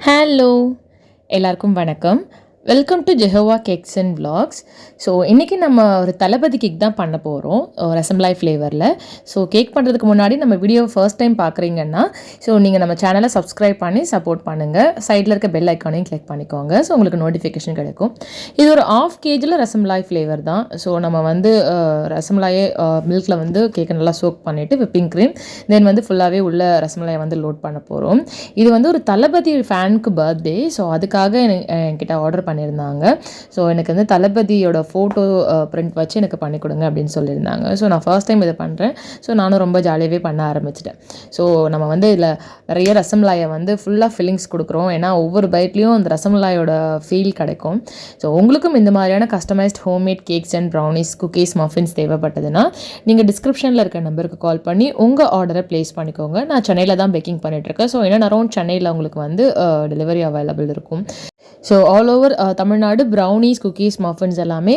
Hello எல்லாருக்கும் வணக்கம். Welcome to Jehovah cakes and vlogs. So இன்றைக்கி நம்ம ஒரு தளபதி கேக் தான் பண்ண போகிறோம், ரசமலாய் ஃப்ளேவரில். ஸோ கேக் பண்ணுறதுக்கு முன்னாடி நம்ம வீடியோ ஃபர்ஸ்ட் டைம் பார்க்குறீங்கன்னா நீங்கள் நம்ம சேனலை சப்ஸ்கிரைப் பண்ணி சப்போர்ட் பண்ணுங்கள். சைடில் இருக்க பெல் ஐக்கானையும் கிளிக் பண்ணிக்கோங்க. ஸோ உங்களுக்கு நோட்டிஃபிகேஷன் கிடைக்கும். இது ஒரு 1/2 kg ரசமலாய் ஃப்ளேவர் தான். ஸோ நம்ம ரசமலாயை மில்கில் கேக்கை நல்லா சோக் பண்ணிவிட்டு விப்பிங் க்ரீம் தென் ஃபுல்லாகவே உள்ள ரசமலாயை லோட் பண்ண போகிறோம். இது ஒரு தளபதி ஃபேனுக்கு பர்த்டே. ஸோ அதுக்காக என்கிட்ட ஆர்டர் பண்ணியிருந்தாங்க. ஸோ எனக்கு தளபதியோட ஃபோட்டோ பிரிண்ட் வச்சு எனக்கு பண்ணி கொடுங்க அப்படின்னு சொல்லியிருந்தாங்க. ஸோ நான் ஃபர்ஸ்ட் டைம் இதை பண்ணுறேன். ஸோ நானும் ரொம்ப ஜாலியாகவே பண்ண ஆரம்பிச்சிட்டேன். ஸோ நம்ம இதில் நிறைய ரசமலாயை ஃபுல்லாக ஃபில்லிங்ஸ் கொடுக்குறோம். ஏன்னா ஒவ்வொரு பைட்லேயும் அந்த ரசமலாயோட ஃபீல் கிடைக்கும். ஸோ உங்களுக்கும் இந்த மாதிரியான customised homemade cakes and brownies, cookies, muffins தேவைப்பட்டதுன்னா நீங்கள் டிஸ்கிரிப்ஷனில் இருக்க நம்பருக்கு கால் பண்ணி உங்கள் ஆர்டரை ப்ளேஸ் பண்ணிக்கோங்க. நான் சென்னையில் தான் பேக்கிங் பண்ணிகிட்ருக்கேன். ஸோ என்ன அரௌண்ட் சென்னையில் உங்களுக்கு டெலிவரி அவைலபிள் இருக்கும். So all over Tamil Nadu brownies, cookies, muffins எல்லாமே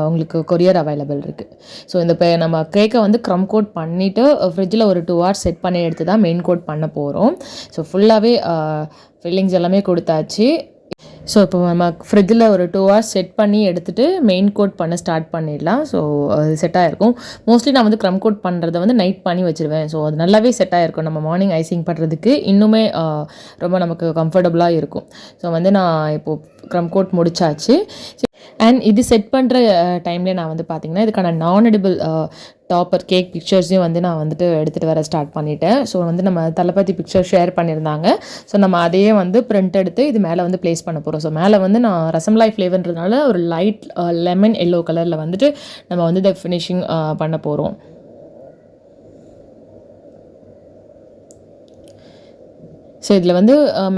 உங்களுக்கு கொரியர் அவைலபிள் இருக்குது. ஸோ இப்போ நம்ம கேக்கை க்ரம் கோட் பண்ணிவிட்டு ஃப்ரிட்ஜில் ஒரு 2 hours செட் பண்ணி எடுத்து தான் மெயின் கோட் பண்ண போகிறோம். ஸோ ஃபுல்லாகவே ஃபில்லிங்ஸ் எல்லாமே கொடுத்தாச்சு. ஸோ இப்போ நம்ம ஃப்ரிட்ஜில் ஒரு 2 hours செட் பண்ணி எடுத்துகிட்டு மெயின் கோட் பண்ண ஸ்டார்ட் பண்ணிடலாம். ஸோ அது செட் ஆகிருக்கும். மோஸ்ட்லி நான் க்ரம் கோட் பண்ணுறதை நைட் பண்ணி வச்சுருவேன். ஸோ அது நல்லாவே செட் ஆகிருக்கும். நம்ம மார்னிங் ஐசிங் பண்ணுறதுக்கு இன்னுமே ரொம்ப நமக்கு கம்ஃபர்டபுளாக இருக்கும். ஸோ நான் இப்போது க்ரம் கோட் முடிச்சாச்சு. அண்ட் இது செட் பண்ணுற டைம்லேயே நான் பார்த்திங்கன்னா இதுக்கான நான் எடிபிள் டாப்பர் கேக் பிக்சர்ஸையும் நான் எடுத்துகிட்டு வர ஸ்டார்ட் பண்ணிட்டேன். ஸோ நம்ம தளபதி பிக்சர் ஷேர் பண்ணியிருந்தாங்க. ஸோ நம்ம அதையே பிரிண்ட் எடுத்து இது மேலே ப்ளேஸ் பண்ண போகிறோம். ஸோ மேலே நான் ரசமலாய் ஃப்ளேவர்ன்றதுனால ஒரு லைட் லெமன் எல்லோ கலரில் நம்ம இதை ஃபினிஷிங் பண்ண போகிறோம். ஸோ இதில்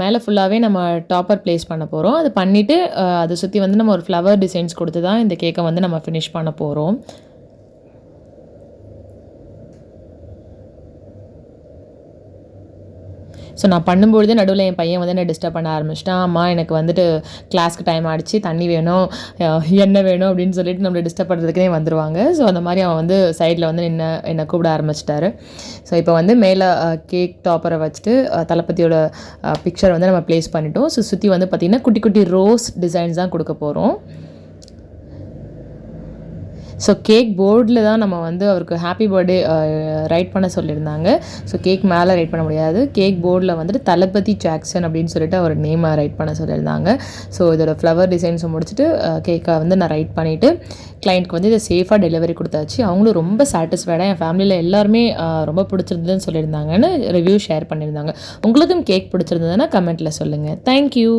மேலே ஃபுல்லாகவே நம்ம டாப்பர் ப்ளேஸ் பண்ண போகிறோம். அது பண்ணிவிட்டு அதை சுற்றி நம்ம ஒரு ஃப்ளவர் டிசைன்ஸ் கொடுத்து தான் இந்த கேக்கை நம்ம ஃபினிஷ் பண்ண போகிறோம். ஸோ நான் பண்ணும்பொழுது நடுவில் என் பையன் என்ன டிஸ்டர்ப் பண்ண ஆரம்பிச்சிட்டான். அம்மா எனக்கு கிளாஸ்க்கு டைம் ஆகிடுச்சு, தண்ணி வேணும், எண்ணெய் வேணும் அப்படின்னு சொல்லிட்டு நம்மளை டிஸ்டர்ப் பண்ணுறதுக்குனே வந்துடுவாங்க. ஸோ அந்த மாதிரி அவன் சைடில் என்னை கூப்பிட ஆரம்பிச்சிட்டாரு. ஸோ இப்போ மேலே கேக் டாப்பரை வச்சுட்டு தளபதியோட பிக்சர் நம்ம ப்ளேஸ் பண்ணிட்டோம். ஸோ சுற்றி பார்த்திங்கன்னா குட்டி குட்டி ரோஸ் டிசைன்ஸ் தான் கொடுக்க போகிறோம். ஸோ கேக் போர்டில் தான் நம்ம அவருக்கு ஹாப்பி பர்த்டே ரைட் பண்ண சொல்லியிருந்தாங்க. ஸோ கேக் மேலே ரைட் பண்ண முடியாது. கேக் போர்டில் தளபதி ஜாக்சன் அப்படின்னு சொல்லிட்டு அவர் நேமை ரைட் பண்ண சொல்லியிருந்தாங்க. ஸோ இதோட ஃப்ளவர் டிசைன்ஸை முடிச்சுட்டு கேக்கை நான் ரைட் பண்ணிவிட்டு கிளைண்ட்க்கு இதை சேஃபாக டெலிவரி கொடுத்தாச்சு. அவங்களும் ரொம்ப சாட்டிஸ்ஃபைடாக, என் ஃபேமிலியில் எல்லாருமே ரொம்ப பிடிச்சிருந்ததுன்னு சொல்லியிருந்தாங்கன்னு ரிவ்யூ ஷேர் பண்ணியிருந்தாங்க. உங்களுக்கும் கேக் பிடிச்சிருந்ததுன்னா கமெண்ட்டில் சொல்லுங்கள். தேங்க்யூ.